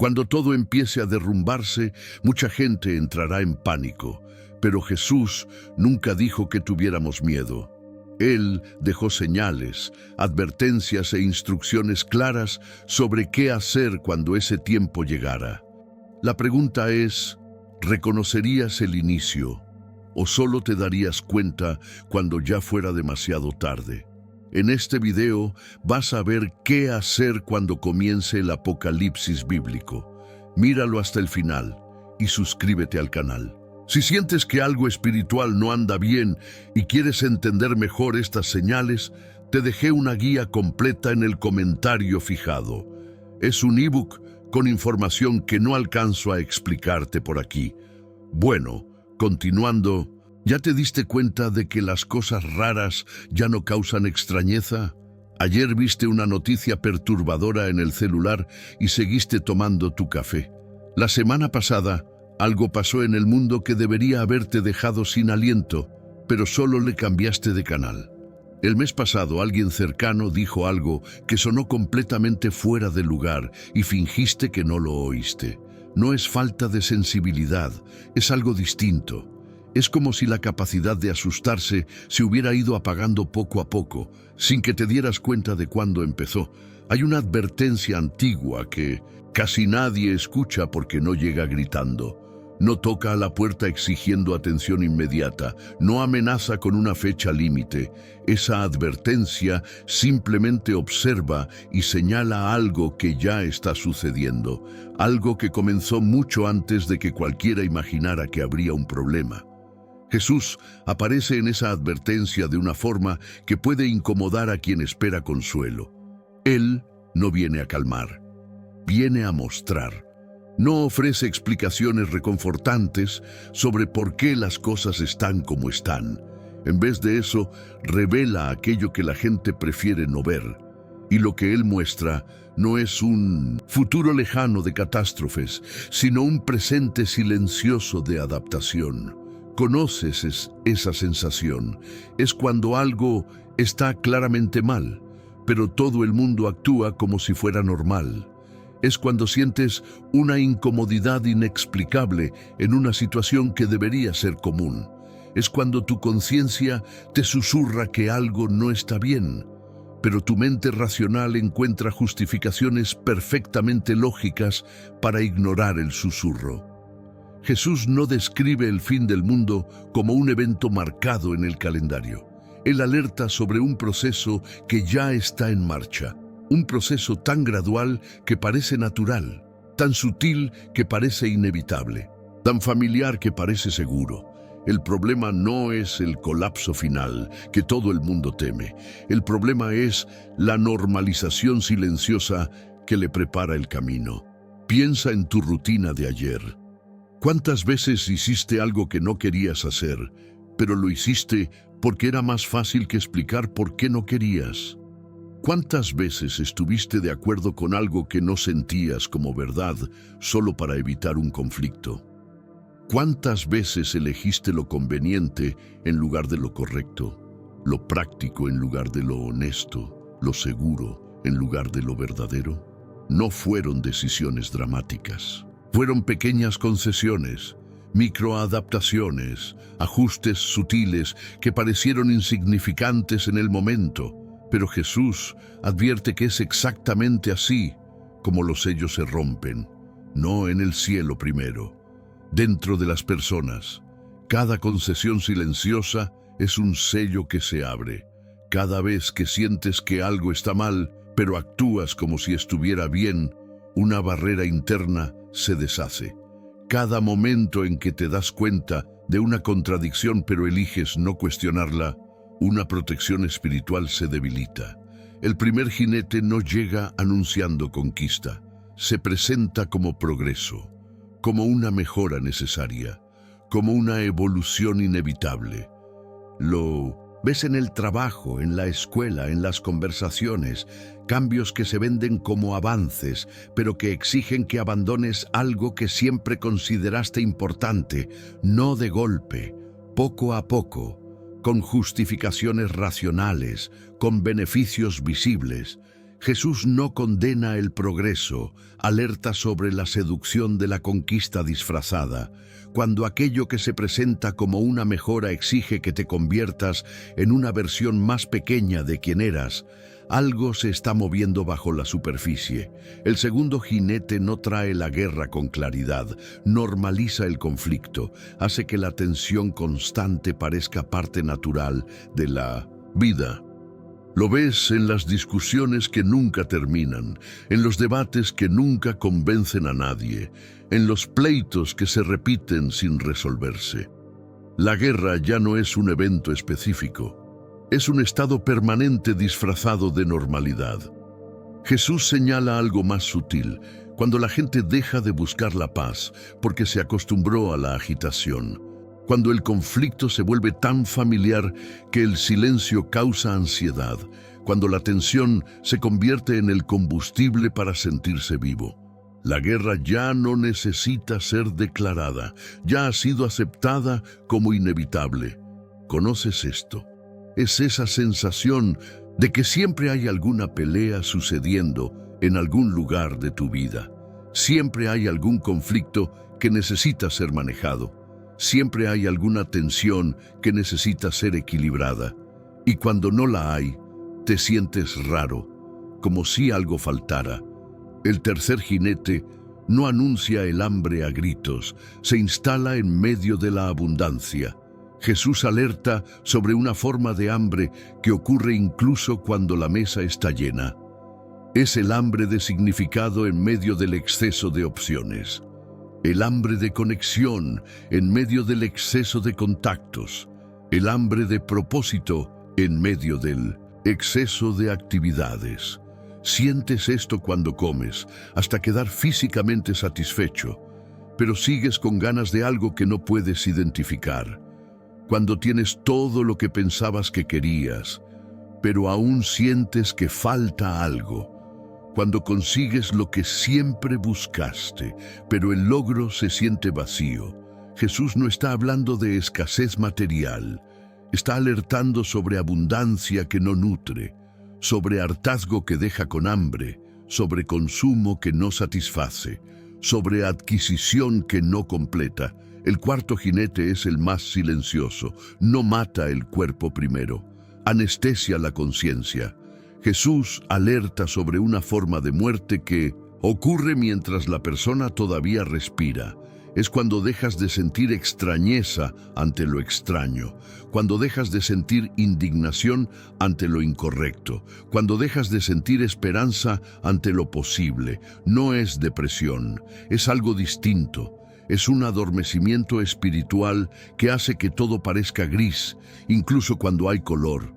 Cuando todo empiece a derrumbarse, mucha gente entrará en pánico, pero Jesús nunca dijo que tuviéramos miedo. Él dejó señales, advertencias e instrucciones claras sobre qué hacer cuando ese tiempo llegara. La pregunta es, ¿reconocerías el inicio o solo te darías cuenta cuando ya fuera demasiado tarde? En este video vas a ver qué hacer cuando comience el apocalipsis bíblico. Míralo hasta el final y suscríbete al canal. Si sientes que algo espiritual no anda bien y quieres entender mejor estas señales, te dejé una guía completa en el comentario fijado. Es un ebook con información que no alcanzo a explicarte por aquí. Bueno, continuando, ¿ya te diste cuenta de que las cosas raras ya no causan extrañeza? Ayer viste una noticia perturbadora en el celular y seguiste tomando tu café. La semana pasada, algo pasó en el mundo que debería haberte dejado sin aliento, pero solo le cambiaste de canal. El mes pasado alguien cercano dijo algo que sonó completamente fuera de lugar y fingiste que no lo oíste. No es falta de sensibilidad, es algo distinto. Es como si la capacidad de asustarse se hubiera ido apagando poco a poco, sin que te dieras cuenta de cuándo empezó. Hay una advertencia antigua que casi nadie escucha porque no llega gritando. No toca a la puerta exigiendo atención inmediata, no amenaza con una fecha límite. Esa advertencia simplemente observa y señala algo que ya está sucediendo, algo que comenzó mucho antes de que cualquiera imaginara que habría un problema. Jesús aparece en esa advertencia de una forma que puede incomodar a quien espera consuelo. Él no viene a calmar, viene a mostrar. No ofrece explicaciones reconfortantes sobre por qué las cosas están como están. En vez de eso, revela aquello que la gente prefiere no ver. Y lo que él muestra no es un futuro lejano de catástrofes, sino un presente silencioso de adaptación. ¿Conoces esa sensación? Es cuando algo está claramente mal, pero todo el mundo actúa como si fuera normal. Es cuando sientes una incomodidad inexplicable en una situación que debería ser común. Es cuando tu conciencia te susurra que algo no está bien, pero tu mente racional encuentra justificaciones perfectamente lógicas para ignorar el susurro. Jesús no describe el fin del mundo como un evento marcado en el calendario. Él alerta sobre un proceso que ya está en marcha. Un proceso tan gradual que parece natural, tan sutil que parece inevitable, tan familiar que parece seguro. El problema no es el colapso final que todo el mundo teme. El problema es la normalización silenciosa que le prepara el camino. Piensa en tu rutina de ayer. ¿Cuántas veces hiciste algo que no querías hacer, pero lo hiciste porque era más fácil que explicar por qué no querías? ¿Cuántas veces estuviste de acuerdo con algo que no sentías como verdad solo para evitar un conflicto? ¿Cuántas veces elegiste lo conveniente en lugar de lo correcto, lo práctico en lugar de lo honesto, lo seguro en lugar de lo verdadero? No fueron decisiones dramáticas, fueron pequeñas concesiones, microadaptaciones, ajustes sutiles que parecieron insignificantes en el momento. Pero Jesús advierte que es exactamente así como los sellos se rompen, no en el cielo primero, dentro de las personas. Cada concesión silenciosa es un sello que se abre. Cada vez que sientes que algo está mal, pero actúas como si estuviera bien, una barrera interna se deshace. Cada momento en que te das cuenta de una contradicción pero eliges no cuestionarla, una protección espiritual se debilita. El primer jinete no llega anunciando conquista, se presenta como progreso, como una mejora necesaria, como una evolución inevitable. Lo ves en el trabajo, en la escuela, en las conversaciones, cambios que se venden como avances, pero que exigen que abandones algo que siempre consideraste importante, no de golpe, poco a poco, con justificaciones racionales, con beneficios visibles. Jesús no condena el progreso, alerta sobre la seducción de la conquista disfrazada, cuando aquello que se presenta como una mejora exige que te conviertas en una versión más pequeña de quien eras. Algo se está moviendo bajo la superficie. El segundo jinete no trae la guerra con claridad, normaliza el conflicto, hace que la tensión constante parezca parte natural de la vida. Lo ves en las discusiones que nunca terminan, en los debates que nunca convencen a nadie, en los pleitos que se repiten sin resolverse. La guerra ya no es un evento específico, es un estado permanente disfrazado de normalidad. Jesús señala algo más sutil, cuando la gente deja de buscar la paz porque se acostumbró a la agitación. Cuando el conflicto se vuelve tan familiar que el silencio causa ansiedad, cuando la tensión se convierte en el combustible para sentirse vivo. La guerra ya no necesita ser declarada, ya ha sido aceptada como inevitable. ¿Conoces esto? Es esa sensación de que siempre hay alguna pelea sucediendo en algún lugar de tu vida. Siempre hay algún conflicto que necesita ser manejado. Siempre hay alguna tensión que necesita ser equilibrada. Y cuando no la hay, te sientes raro, como si algo faltara. El tercer jinete no anuncia el hambre a gritos, se instala en medio de la abundancia. Jesús alerta sobre una forma de hambre que ocurre incluso cuando la mesa está llena. Es el hambre de significado en medio del exceso de opciones. El hambre de conexión en medio del exceso de contactos. El hambre de propósito en medio del exceso de actividades. Sientes esto cuando comes, hasta quedar físicamente satisfecho, pero sigues con ganas de algo que no puedes identificar. Cuando tienes todo lo que pensabas que querías, pero aún sientes que falta algo. Cuando consigues lo que siempre buscaste, pero el logro se siente vacío. Jesús no está hablando de escasez material, está alertando sobre abundancia que no nutre, sobre hartazgo que deja con hambre, sobre consumo que no satisface, sobre adquisición que no completa. El cuarto jinete es el más silencioso, no mata el cuerpo primero, anestesia la conciencia. Jesús alerta sobre una forma de muerte que ocurre mientras la persona todavía respira. Es cuando dejas de sentir extrañeza ante lo extraño, cuando dejas de sentir indignación ante lo incorrecto, cuando dejas de sentir esperanza ante lo posible. No es depresión, es algo distinto. Es un adormecimiento espiritual que hace que todo parezca gris, incluso cuando hay color.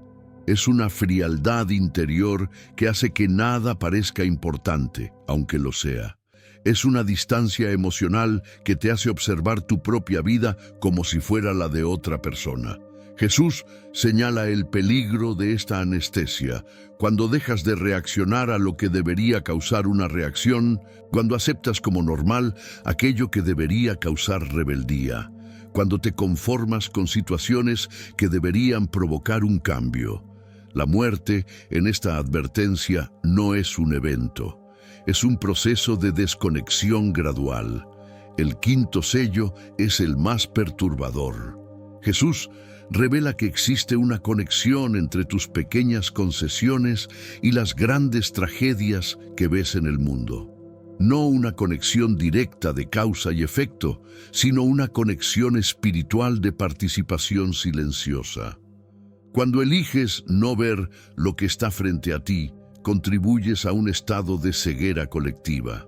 Es una frialdad interior que hace que nada parezca importante, aunque lo sea. Es una distancia emocional que te hace observar tu propia vida como si fuera la de otra persona. Jesús señala el peligro de esta anestesia, cuando dejas de reaccionar a lo que debería causar una reacción, cuando aceptas como normal aquello que debería causar rebeldía, cuando te conformas con situaciones que deberían provocar un cambio. La muerte, en esta advertencia, no es un evento. Es un proceso de desconexión gradual. El quinto sello es el más perturbador. Jesús revela que existe una conexión entre tus pequeñas concesiones y las grandes tragedias que ves en el mundo. No una conexión directa de causa y efecto, sino una conexión espiritual de participación silenciosa. Cuando eliges no ver lo que está frente a ti, contribuyes a un estado de ceguera colectiva.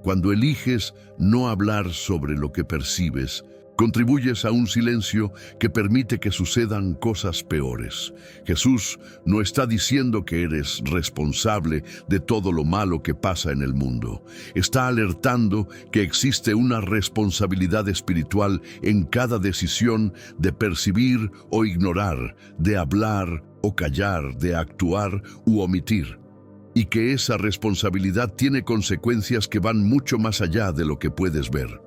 Cuando eliges no hablar sobre lo que percibes, contribuyes a un silencio que permite que sucedan cosas peores. Jesús no está diciendo que eres responsable de todo lo malo que pasa en el mundo. Está alertando que existe una responsabilidad espiritual en cada decisión de percibir o ignorar, de hablar o callar, de actuar u omitir. Y que esa responsabilidad tiene consecuencias que van mucho más allá de lo que puedes ver.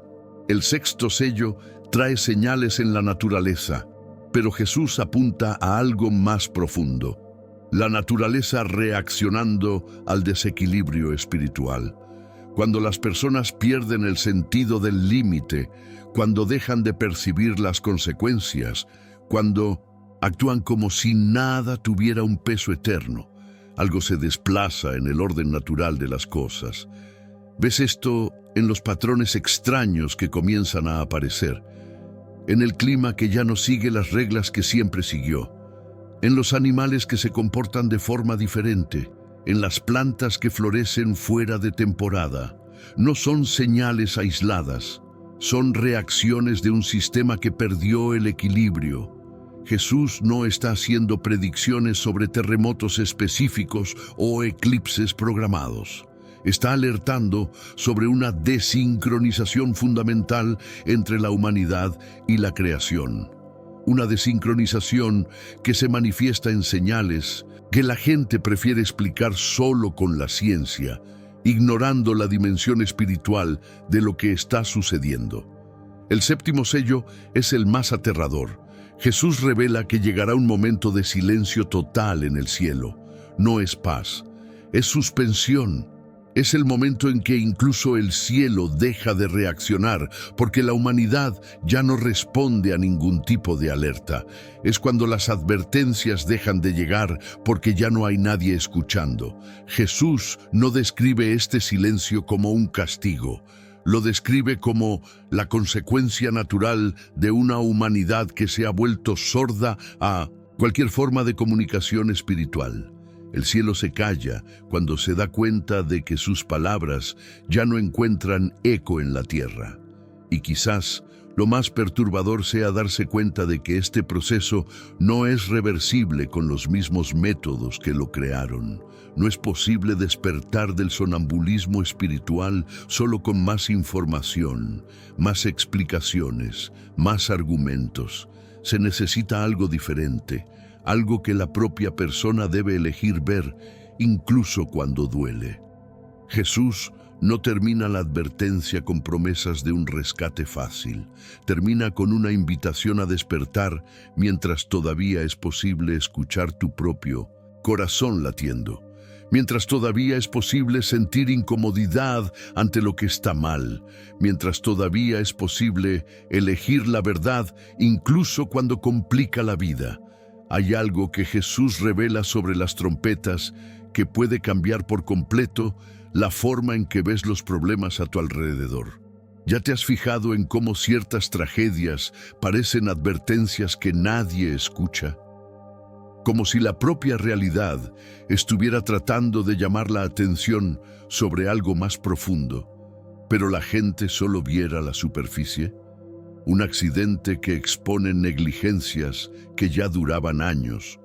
El sexto sello trae señales en la naturaleza, pero Jesús apunta a algo más profundo. la naturaleza reaccionando al desequilibrio espiritual. Cuando las personas pierden el sentido del límite, cuando dejan de percibir las consecuencias, cuando actúan como si nada tuviera un peso eterno, algo se desplaza en el orden natural de las cosas. ¿Ves esto en los patrones extraños que comienzan a aparecer? En el clima que ya no sigue las reglas que siempre siguió, en los animales que se comportan de forma diferente, en las plantas que florecen fuera de temporada. No son señales aisladas, son reacciones de un sistema que perdió el equilibrio. Jesús no está haciendo predicciones sobre terremotos específicos o eclipses programados. Está alertando sobre una desincronización fundamental entre la humanidad y la creación. Una desincronización que se manifiesta en señales que la gente prefiere explicar solo con la ciencia, ignorando la dimensión espiritual de lo que está sucediendo. El séptimo sello es el más aterrador. Jesús revela que llegará un momento de silencio total en el cielo. No es paz, es suspensión. Es el momento en que incluso el cielo deja de reaccionar, porque la humanidad ya no responde a ningún tipo de alerta. Es cuando las advertencias dejan de llegar, porque ya no hay nadie escuchando. Jesús no describe este silencio como un castigo. Lo describe como la consecuencia natural de una humanidad que se ha vuelto sorda a cualquier forma de comunicación espiritual. El cielo se calla cuando se da cuenta de que sus palabras ya no encuentran eco en la tierra. Y quizás lo más perturbador sea darse cuenta de que este proceso no es reversible con los mismos métodos que lo crearon. No es posible despertar del sonambulismo espiritual solo con más información, más explicaciones, más argumentos. Se necesita algo diferente. Algo que la propia persona debe elegir ver, incluso cuando duele. Jesús no termina la advertencia con promesas de un rescate fácil. Termina con una invitación a despertar mientras todavía es posible escuchar tu propio corazón latiendo. Mientras todavía es posible sentir incomodidad ante lo que está mal. Mientras todavía es posible elegir la verdad incluso cuando complica la vida. Hay algo que Jesús revela sobre las trompetas que puede cambiar por completo la forma en que ves los problemas a tu alrededor. ¿Ya te has fijado en cómo ciertas tragedias parecen advertencias que nadie escucha? Como si la propia realidad estuviera tratando de llamar la atención sobre algo más profundo, pero la gente solo viera la superficie. Un accidente que expone negligencias que ya duraban años.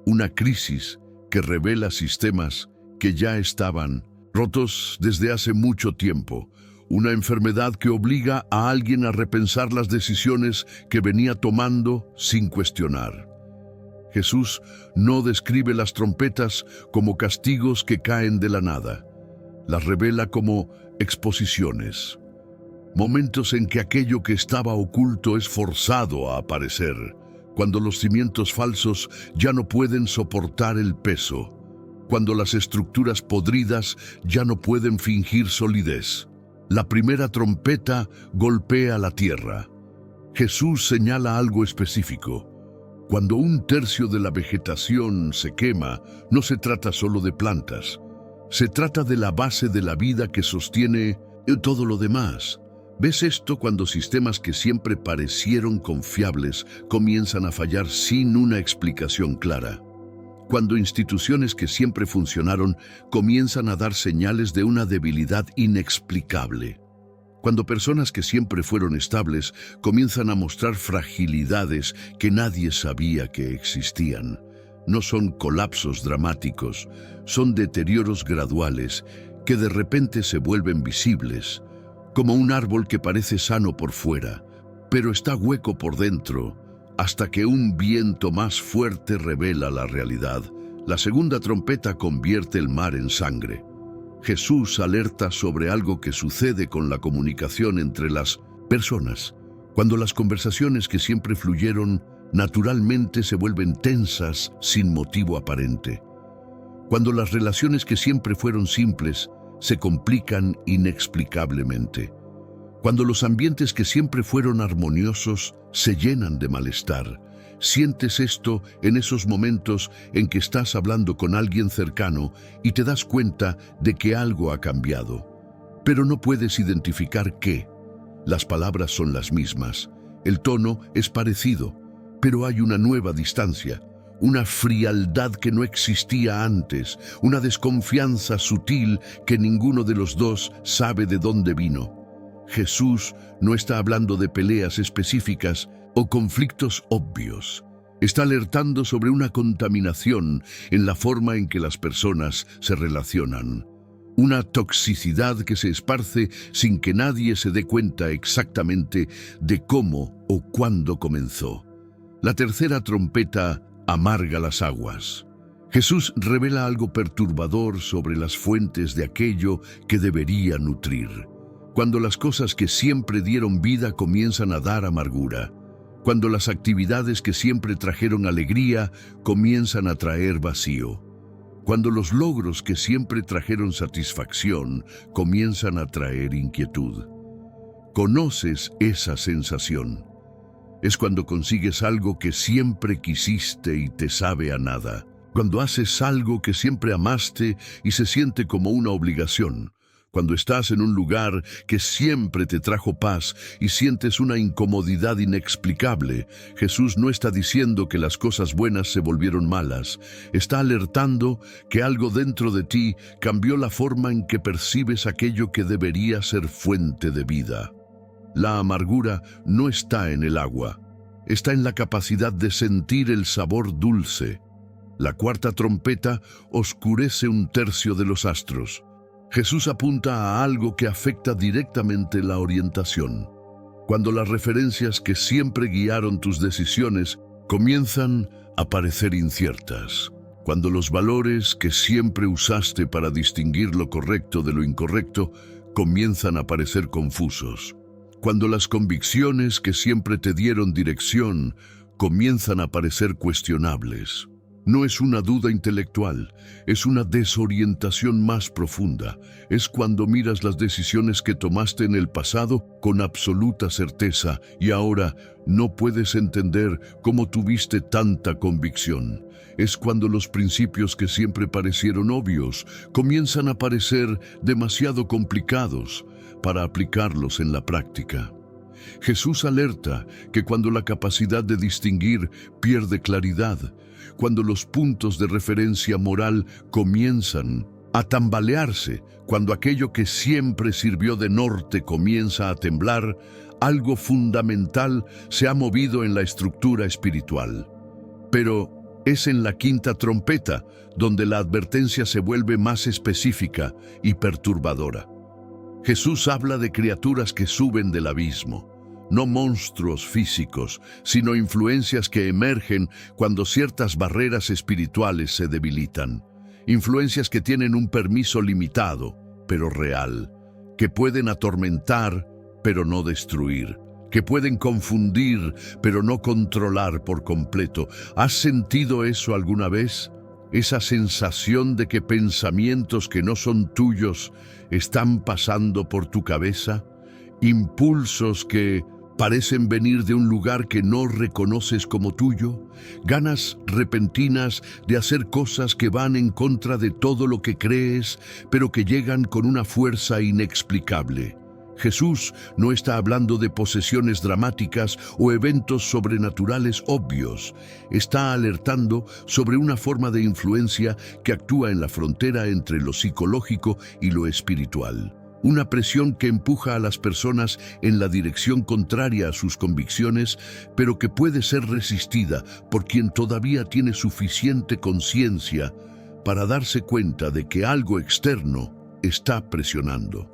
Una crisis que revela sistemas que ya estaban rotos desde hace mucho tiempo. Una enfermedad que obliga a alguien a repensar las decisiones que venía tomando sin cuestionar. Jesús no describe las trompetas como castigos que caen de la nada. Las revela como exposiciones. Momentos en que aquello que estaba oculto es forzado a aparecer, cuando los cimientos falsos ya no pueden soportar el peso, cuando las estructuras podridas ya no pueden fingir solidez. La primera trompeta golpea la tierra. Jesús señala algo específico. Cuando un tercio de la vegetación se quema, no se trata solo de plantas. Se trata de la base de la vida que sostiene todo lo demás. ¿Ves esto cuando sistemas que siempre parecieron confiables comienzan a fallar sin una explicación clara? Cuando instituciones que siempre funcionaron comienzan a dar señales de una debilidad inexplicable. Cuando personas que siempre fueron estables comienzan a mostrar fragilidades que nadie sabía que existían. No son colapsos dramáticos, son deterioros graduales que de repente se vuelven visibles. Como un árbol que parece sano por fuera, pero está hueco por dentro, hasta que un viento más fuerte revela la realidad. La segunda trompeta convierte el mar en sangre. Jesús alerta sobre algo que sucede con la comunicación entre las personas, cuando las conversaciones que siempre fluyeron naturalmente se vuelven tensas sin motivo aparente. Cuando las relaciones que siempre fueron simples se complican inexplicablemente. Cuando los ambientes que siempre fueron armoniosos se llenan de malestar. Sientes esto en esos momentos en que estás hablando con alguien cercano y te das cuenta de que algo ha cambiado. Pero no puedes identificar qué. Las palabras son las mismas, el tono es parecido, pero hay una nueva distancia, una frialdad que no existía antes, una desconfianza sutil que ninguno de los dos sabe de dónde vino. Jesús no está hablando de peleas específicas o conflictos obvios. Está alertando sobre una contaminación en la forma en que las personas se relacionan. Una toxicidad que se esparce sin que nadie se dé cuenta exactamente de cómo o cuándo comenzó. La tercera trompeta amarga las aguas. Jesús revela algo perturbador sobre las fuentes de aquello que debería nutrir. Cuando las cosas que siempre dieron vida comienzan a dar amargura. Cuando las actividades que siempre trajeron alegría comienzan a traer vacío. Cuando los logros que siempre trajeron satisfacción comienzan a traer inquietud. ¿Conoces esa sensación? Es cuando consigues algo que siempre quisiste y te sabe a nada. Cuando haces algo que siempre amaste y se siente como una obligación. Cuando estás en un lugar que siempre te trajo paz y sientes una incomodidad inexplicable. Jesús no está diciendo que las cosas buenas se volvieron malas. Está alertando que algo dentro de ti cambió la forma en que percibes aquello que debería ser fuente de vida. La amargura no está en el agua, está en la capacidad de sentir el sabor dulce. La cuarta trompeta oscurece un tercio de los astros. Jesús apunta a algo que afecta directamente la orientación. Cuando las referencias que siempre guiaron tus decisiones comienzan a parecer inciertas. Cuando los valores que siempre usaste para distinguir lo correcto de lo incorrecto comienzan a parecer confusos. Cuando las convicciones que siempre te dieron dirección comienzan a parecer cuestionables. No es una duda intelectual, es una desorientación más profunda. Es cuando miras las decisiones que tomaste en el pasado con absoluta certeza y ahora no puedes entender cómo tuviste tanta convicción. Es cuando los principios que siempre parecieron obvios comienzan a parecer demasiado complicados para aplicarlos en la práctica. Jesús alerta que cuando la capacidad de distinguir pierde claridad, cuando los puntos de referencia moral comienzan a tambalearse, cuando aquello que siempre sirvió de norte comienza a temblar, algo fundamental se ha movido en la estructura espiritual. Pero es en la quinta trompeta donde la advertencia se vuelve más específica y perturbadora. Jesús habla de criaturas que suben del abismo. No monstruos físicos, sino influencias que emergen cuando ciertas barreras espirituales se debilitan. Influencias que tienen un permiso limitado, pero real. Que pueden atormentar, pero no destruir. Que pueden confundir, pero no controlar por completo. ¿Has sentido eso alguna vez? Esa sensación de que pensamientos que no son tuyos están pasando por tu cabeza. Impulsos que parecen venir de un lugar que no reconoces como tuyo, ganas repentinas de hacer cosas que van en contra de todo lo que crees, pero que llegan con una fuerza inexplicable. Jesús no está hablando de posesiones dramáticas o eventos sobrenaturales obvios. Está alertando sobre una forma de influencia que actúa en la frontera entre lo psicológico y lo espiritual. Una presión que empuja a las personas en la dirección contraria a sus convicciones, pero que puede ser resistida por quien todavía tiene suficiente conciencia para darse cuenta de que algo externo está presionando.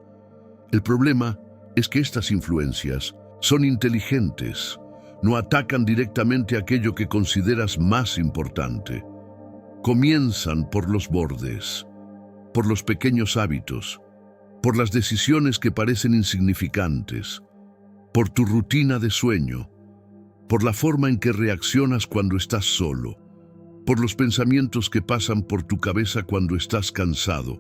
El problema es que estas influencias son inteligentes, no atacan directamente aquello que consideras más importante. Comienzan por los bordes, por los pequeños hábitos, por las decisiones que parecen insignificantes, por tu rutina de sueño, por la forma en que reaccionas cuando estás solo, por los pensamientos que pasan por tu cabeza cuando estás cansado.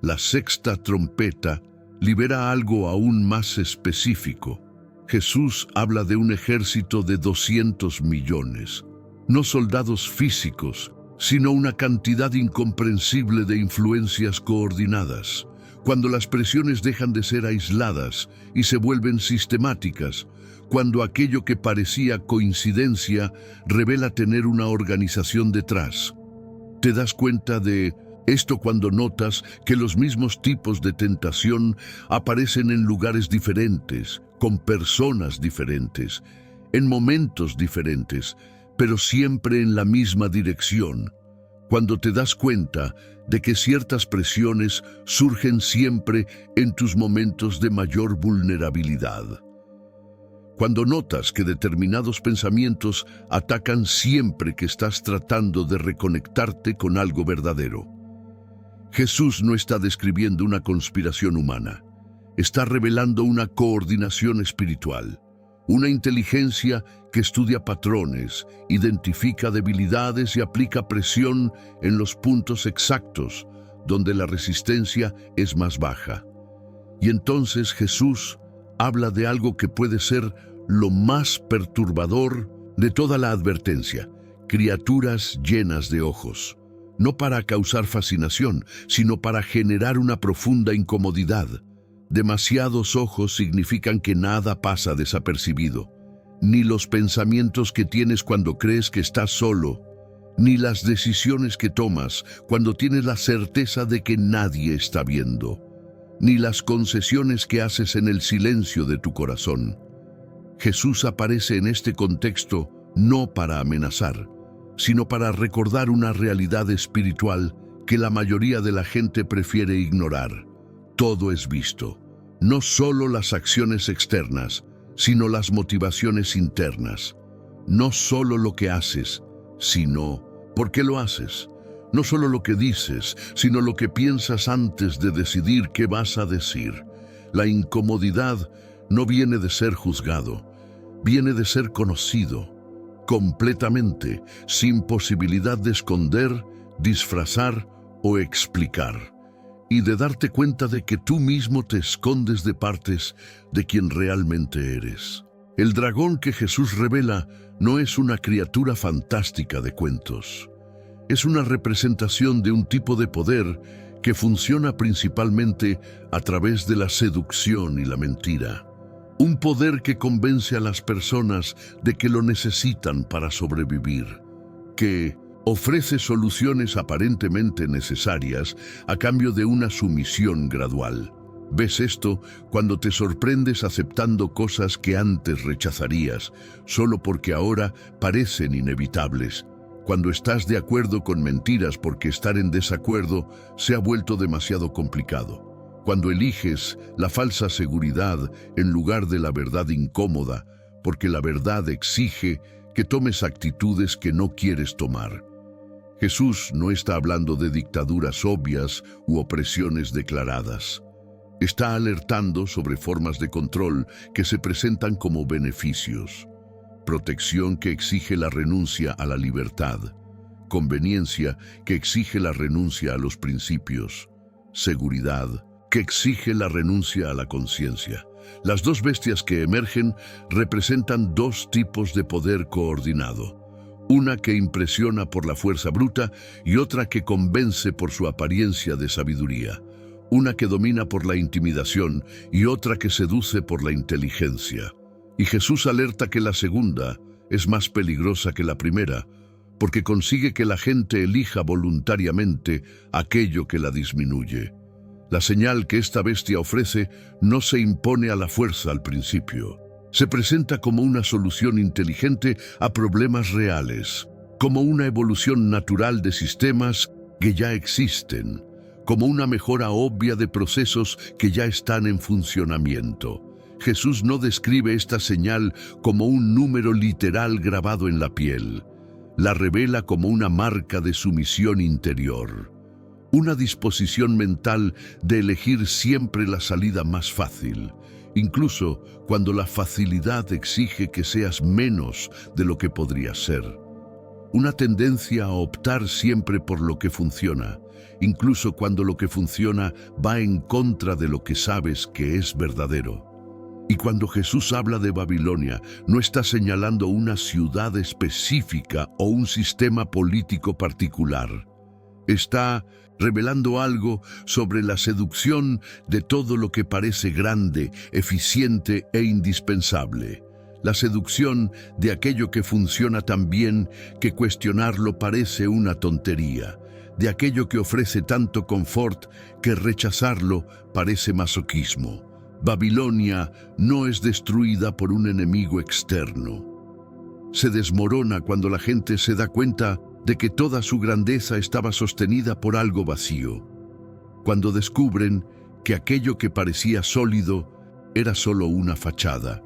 La sexta trompeta libera algo aún más específico. Jesús habla de un ejército de 200 millones, no soldados físicos, sino una cantidad incomprensible de influencias coordinadas. Cuando las presiones dejan de ser aisladas y se vuelven sistemáticas, cuando aquello que parecía coincidencia revela tener una organización detrás. Te das cuenta de esto cuando notas que los mismos tipos de tentación aparecen en lugares diferentes, con personas diferentes, en momentos diferentes, pero siempre en la misma dirección. Cuando te das cuenta de que ciertas presiones surgen siempre en tus momentos de mayor vulnerabilidad. Cuando notas que determinados pensamientos atacan siempre que estás tratando de reconectarte con algo verdadero. Jesús no está describiendo una conspiración humana. Está revelando una coordinación espiritual, una inteligencia que estudia patrones, identifica debilidades y aplica presión en los puntos exactos donde la resistencia es más baja. Y entonces Jesús habla de algo que puede ser lo más perturbador de toda la advertencia: criaturas llenas de ojos. No para causar fascinación, sino para generar una profunda incomodidad. Demasiados ojos significan que nada pasa desapercibido. Ni los pensamientos que tienes cuando crees que estás solo, ni las decisiones que tomas cuando tienes la certeza de que nadie está viendo, ni las concesiones que haces en el silencio de tu corazón. Jesús aparece en este contexto no para amenazar, sino para recordar una realidad espiritual que la mayoría de la gente prefiere ignorar. Todo es visto, no solo las acciones externas, sino las motivaciones internas. No solo lo que haces, sino por qué lo haces. No solo lo que dices, sino lo que piensas antes de decidir qué vas a decir. La incomodidad no viene de ser juzgado, viene de ser conocido, completamente, sin posibilidad de esconder, disfrazar o explicar, y de darte cuenta de que tú mismo te escondes de partes de quien realmente eres. El dragón que Jesús revela no es una criatura fantástica de cuentos. Es una representación de un tipo de poder que funciona principalmente a través de la seducción y la mentira. Un poder que convence a las personas de que lo necesitan para sobrevivir, que ofrece soluciones aparentemente necesarias a cambio de una sumisión gradual. Ves esto cuando te sorprendes aceptando cosas que antes rechazarías, solo porque ahora parecen inevitables. Cuando estás de acuerdo con mentiras porque estar en desacuerdo se ha vuelto demasiado complicado. Cuando eliges la falsa seguridad en lugar de la verdad incómoda, porque la verdad exige que tomes actitudes que no quieres tomar. Jesús no está hablando de dictaduras obvias u opresiones declaradas. Está alertando sobre formas de control que se presentan como beneficios. Protección que exige la renuncia a la libertad. Conveniencia que exige la renuncia a los principios. Seguridad que exige la renuncia a la conciencia. Las dos bestias que emergen representan dos tipos de poder coordinado. Una que impresiona por la fuerza bruta y otra que convence por su apariencia de sabiduría. Una que domina por la intimidación y otra que seduce por la inteligencia. Y Jesús alerta que la segunda es más peligrosa que la primera, porque consigue que la gente elija voluntariamente aquello que la disminuye. La señal que esta bestia ofrece no se impone a la fuerza al principio. Se presenta como una solución inteligente a problemas reales, como una evolución natural de sistemas que ya existen, como una mejora obvia de procesos que ya están en funcionamiento. Jesús no describe esta señal como un número literal grabado en la piel. La revela como una marca de sumisión interior. Una disposición mental de elegir siempre la salida más fácil, incluso cuando la facilidad exige que seas menos de lo que podrías ser. una tendencia a optar siempre por lo que funciona, incluso cuando lo que funciona va en contra de lo que sabes que es verdadero. Y cuando Jesús habla de Babilonia, no está señalando una ciudad específica o un sistema político particular. Está revelando algo sobre la seducción de todo lo que parece grande, eficiente e indispensable. La seducción de aquello que funciona tan bien que cuestionarlo parece una tontería, de aquello que ofrece tanto confort que rechazarlo parece masoquismo. Babilonia no es destruida por un enemigo externo. Se desmorona cuando la gente se da cuenta de que toda su grandeza estaba sostenida por algo vacío, cuando descubren que aquello que parecía sólido era solo una fachada,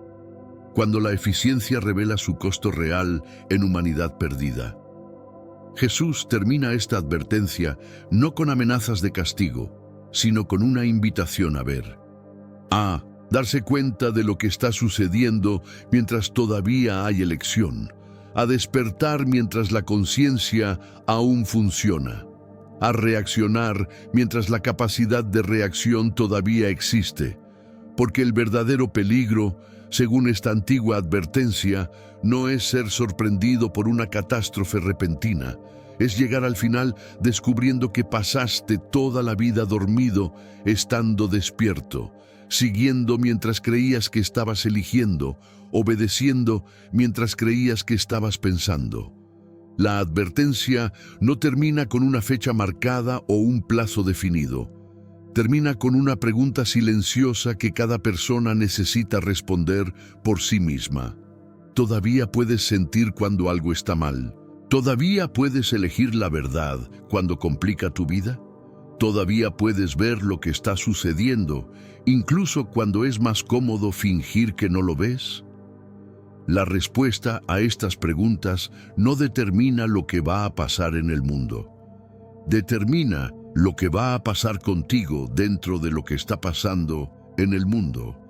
cuando la eficiencia revela su costo real en humanidad perdida. Jesús termina esta advertencia no con amenazas de castigo, sino con una invitación a ver, a darse cuenta de lo que está sucediendo mientras todavía hay elección, a despertar mientras la conciencia aún funciona, a reaccionar mientras la capacidad de reacción todavía existe, porque el verdadero peligro, según esta antigua advertencia, no es ser sorprendido por una catástrofe repentina, es llegar al final descubriendo que pasaste toda la vida dormido estando despierto, siguiendo mientras creías que estabas eligiendo, obedeciendo mientras creías que estabas pensando. La advertencia no termina con una fecha marcada o un plazo definido. Termina con una pregunta silenciosa que cada persona necesita responder por sí misma. ¿Todavía puedes sentir cuando algo está mal? ¿Todavía puedes elegir la verdad cuando complica tu vida? ¿Todavía puedes ver lo que está sucediendo, incluso cuando es más cómodo fingir que no lo ves? La respuesta a estas preguntas no determina lo que va a pasar en el mundo. Determina lo que va a pasar contigo dentro de lo que está pasando en el mundo.